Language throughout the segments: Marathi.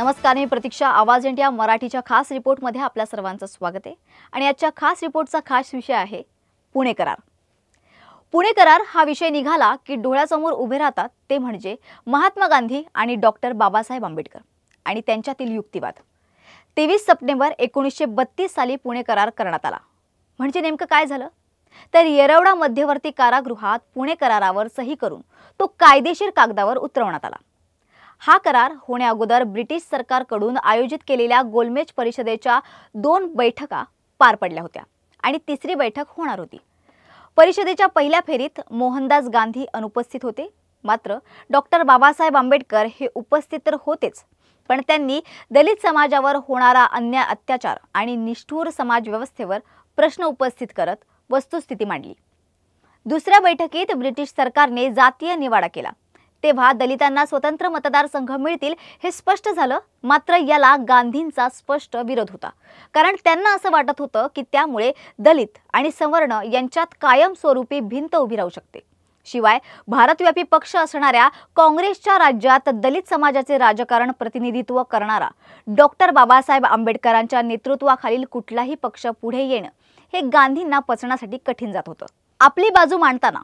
नमस्कार, मी प्रतीक्षा. आवाज इंडिया मराठीच्या खास रिपोर्टमध्ये आपल्या सर्वांचं स्वागत आहे. आणि आजच्या खास रिपोर्टचा खास विषय आहे पुणे करार. पुणे करार हा विषय निघाला की डोळ्यासमोर उभे राहतात ते म्हणजे महात्मा गांधी आणि डॉक्टर बाबासाहेब आंबेडकर आणि त्यांच्यातील युक्तिवाद. 23 सप्टेंबर 1932 साली पुणे करार करण्यात आला. म्हणजे नेमकं काय झालं तर येरवडा मध्यवर्ती कारागृहात पुणे करारावर सही करून तो कायदेशीर कागदावर उतरवण्यात आला. हा करार होण्याअगोदर ब्रिटिश सरकारकडून आयोजित केलेल्या गोलमेज परिषदेच्या 2 बैठका पार पडल्या होत्या आणि तिसरी बैठक होणार होती. परिषदेच्या पहिल्या फेरीत मोहनदास गांधी अनुपस्थित होते. मात्र डॉक्टर बाबासाहेब आंबेडकर हे उपस्थित तर होतेच, पण त्यांनी दलित समाजावर होणारा अन्याय, अत्याचार आणि निष्ठुर समाज व्यवस्थेवर प्रश्न उपस्थित करत वस्तुस्थिती मांडली. दुसऱ्या बैठकीत ब्रिटिश सरकारने जातीय निवाडा केला. तेव्हा दलितांना स्वतंत्र मतदारसंघ मिळतील हे स्पष्ट झालं. मात्र याला गांधींचा स्पष्ट विरोध होता, कारण त्यांना असं वाटत होतं की त्यामुळे दलित आणि सवर्ण यांच्यात कायमस्वरूपी भिंत उभी राहू शकते. शिवाय भारतव्यापी पक्ष असणाऱ्या काँग्रेसच्या राज्यात दलित समाजाचे राजकारण प्रतिनिधित्व करणारा डॉक्टर बाबासाहेब आंबेडकरांच्या नेतृत्वाखालील कुठलाही पक्ष पुढे येणं हे गांधींना पचण्यासाठी कठीण जात होतं. आपली बाजू मांडताना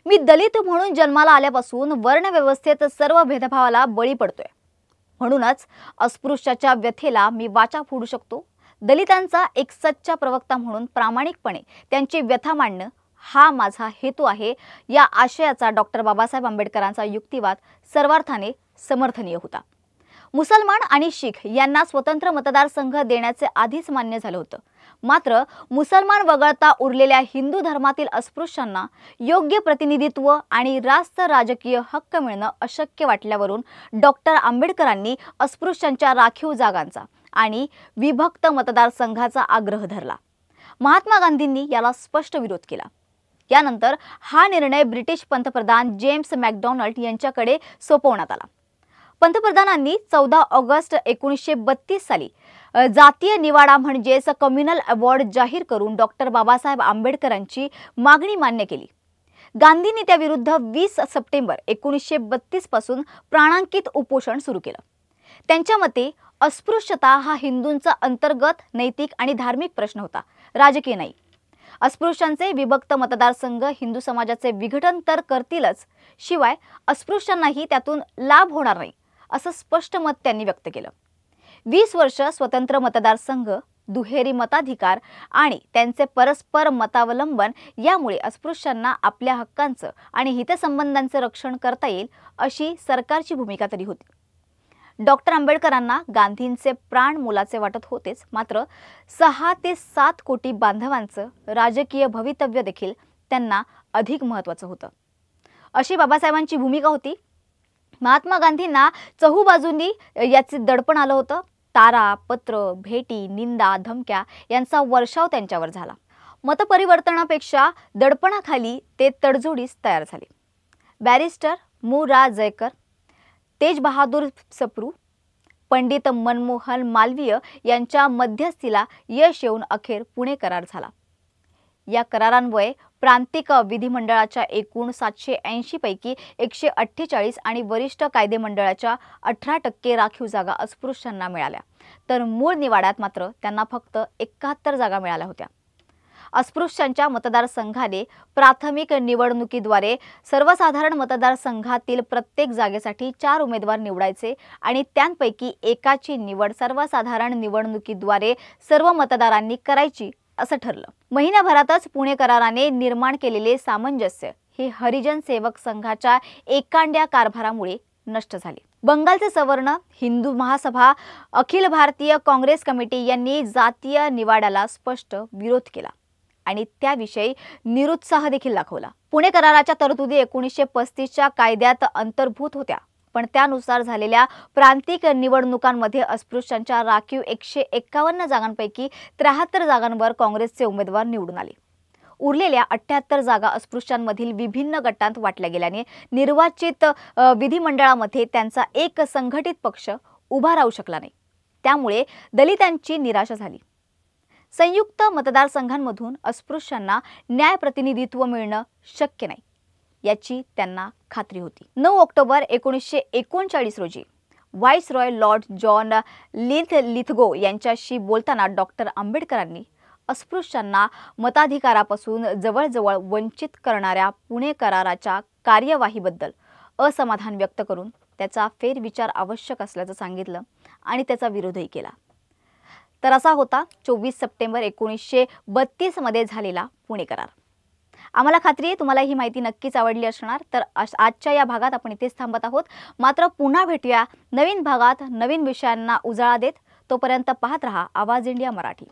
मी दलित म्हणून जन्माला आल्यापासून वर्णव्यवस्थेत सर्व भेदभावाला बळी पडतोय, म्हणूनच अस्पृश्याच्या व्यथेला मी वाचा फोडू शकतो. दलितांचा एक सच्चा प्रवक्ता म्हणून प्रामाणिकपणे त्यांची व्यथा मांडणं हा माझा हेतू आहे. या आशयाचा डॉक्टर बाबासाहेब आंबेडकरांचा युक्तिवाद सर्वार्थाने समर्थनीय होता. मुसलमान आणि शीख यांना स्वतंत्र मतदारसंघ देण्याचे आधीच मान्य झालं होतं. मात्र मुसलमान वगळता उरलेल्या हिंदू धर्मातील अस्पृश्यांना योग्य प्रतिनिधित्व आणि रास्त राजकीय हक्क मिळणं अशक्य वाटल्यावरून डॉक्टर आंबेडकरांनी अस्पृश्यांच्या राखीव जागांचा आणि विभक्त मतदारसंघाचा आग्रह धरला. महात्मा गांधींनी याला स्पष्ट विरोध केला. यानंतर हा निर्णय ब्रिटिश पंतप्रधान जेम्स मॅकडोनाल्ड यांच्याकडे सोपवण्यात आला. पंतप्रधानांनी 14 ऑगस्ट 1932 साली जातीय निवाडा म्हणजेच कम्युनल अवॉर्ड जाहीर करून डॉक्टर बाबासाहेब आंबेडकरांची मागणी मान्य केली. गांधींनी त्याविरुद्ध 20 सप्टेंबर 1932 पासून प्राणांकित उपोषण सुरू केलं. त्यांच्या मते अस्पृश्यता हा हिंदूंचा अंतर्गत नैतिक आणि धार्मिक प्रश्न होता, राजकीय नाही. अस्पृश्यांचे विभक्त मतदारसंघ हिंदू समाजाचे विघटन तर करतीलच, शिवाय अस्पृश्यांनाही त्यातून लाभ होणार नाही, असं स्पष्ट मत त्यांनी व्यक्त केलं. 20 वर्ष स्वतंत्र मतदारसंघ, दुहेरी मताधिकार आणि त्यांचे परस्पर मतावलंबन यामुळे अस्पृश्यांना आपल्या हक्कांचं आणि हितसंबंधांचं रक्षण करता येईल अशी सरकारची भूमिका तरी होती. डॉक्टर आंबेडकरांना गांधींचे प्राण मोलाचे वाटत होतेच, मात्र 6 ते 7 कोटी बांधवांचं राजकीय भवितव्य देखील त्यांना अधिक महत्त्वाचं होतं, अशी बाबासाहेबांची भूमिका होती. महात्मा गांधींना चहूबाजूंनी याचे दडपण आलं होतं. तारा, पत्र, भेटी, निंदा, धमक्या यांचा वर्षाव त्यांच्यावर झाला. मतपरिवर्तनापेक्षा दडपणाखाली ते तडजोडीस तयार झाले. बॅरिस्टर मु. रा. जयकर, तेज बहादूर सप्रू, पंडित मनमोहन मालवीय यांच्या मध्यस्थीला यश येऊन अखेर पुणे करार झाला. या करारान्वये प्रांतिक विधिमंडळाच्या एकूण 780 पैकी 148 आणि वरिष्ठ कायदेमंडळाच्या 18% राखीव जागा अस्पृश्यांना मिळाल्या, तर मूळ निवाड्यात मात्र त्यांना फक्त 71 जागा मिळाल्या होत्या. अस्पृश्यांच्या मतदारसंघाने प्राथमिक निवडणुकीद्वारे सर्वसाधारण मतदारसंघातील प्रत्येक जागेसाठी 4 उमेदवार निवडायचे आणि त्यांपैकी एकाची निवड सर्वसाधारण निवडणुकीद्वारे सर्व मतदारांनी करायची असं ठरलं. महिन्याभरातच पुणे कराराने निर्माण केलेले सामंजस्य हे हरिजन सेवक संघाच्या एकांड्या कारभारामुळे नष्ट झाले. बंगालचे सवर्ण, हिंदू महासभा, अखिल भारतीय काँग्रेस कमिटी यांनी जातीय निवाड्याला स्पष्ट विरोध केला आणि त्याविषयी निरुत्साह देखील दाखवला. पुणे कराराच्या तरतुदी 1935च्या कायद्यात अंतर्भूत होत्या, पण त्यानुसार झालेल्या प्रांतिक निवडणुकांमध्ये अस्पृश्यांच्या राखीव 151 जागांपैकी 73 जागांवर काँग्रेसचे उमेदवार निवडून आले. उरलेल्या 78 जागा अस्पृश्यांमधील विभिन्न गटांत वाटल्या गेल्याने निर्वाचित विधिमंडळामध्ये त्यांचा एक संघटित पक्ष उभा राहू शकला नाही. त्यामुळे दलितांची निराशा झाली. संयुक्त मतदारसंघांमधून अस्पृश्यांना न्याय प्रतिनिधित्व मिळणं शक्य नाही याची त्यांना खात्री होती. 9 ऑक्टोबर 1939 रोजी व्हाईसरॉय लॉर्ड जॉन लिथगो यांच्याशी बोलताना डॉक्टर आंबेडकरांनी अस्पृश्यांना मताधिकारापासून जवळजवळ वंचित करणाऱ्या पुणे कराराच्या कार्यवाहीबद्दल असमाधान व्यक्त करून त्याचा फेरविचार आवश्यक असल्याचं सांगितलं आणि त्याचा विरोधही केला। तर असा होता 24 सप्टेंबर 1932 मध्ये झालेला पुणे करार। आम्हाला खात्री आहे तुम्हाला ही माहिती नक्कीच आवडली असणार। तर आजच्या या भागात आपण इथेच थांबत आहोत। मात्र पुन्हा भेटूया नवीन भागात नवीन विषयांना उजाळा देत। तोपर्यंत पाहत रहा आवाज इंडिया मराठी।